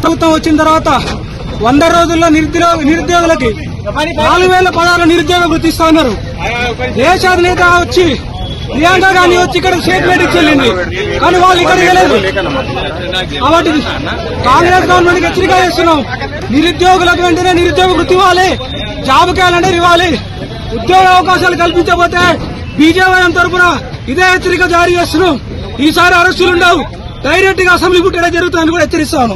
ప్రభుత్వం వచ్చిన తర్వాత 100 రోజుల్లో నిరుద్యోగులకి 4000 పదాలు నిరుద్యోగ వృత్తి ఇస్తా ఉన్నారు. దేశాధినేత వచ్చి ప్రియాంక గాంధీ వచ్చి ఇక్కడ స్టేట్మెంట్ ఇచ్చేళ్ళింది, కానీ వాళ్ళు ఇక్కడ వెళ్ళలేదు. కాబట్టి కాంగ్రెస్ గవర్నమెంట్ హెచ్చరిక చేస్తున్నాం, నిరుద్యోగులకు వెంటనే నిరుద్యోగ వృత్తి ఇవ్వాలి, జాబ్ క్యాలెండర్ ఇవ్వాలి. ఉద్యోగ అవకాశాలు కల్పించకపోతే బీజేపీ తరఫున ఇదే హెచ్చరిక జారీ చేస్తున్నాం. ఈసారి అరెస్టులు ఉండవు, డైరెక్ట్ గా అసెంబ్లీ పుట్టడం జరుగుతుందని కూడా హెచ్చరిస్తాను.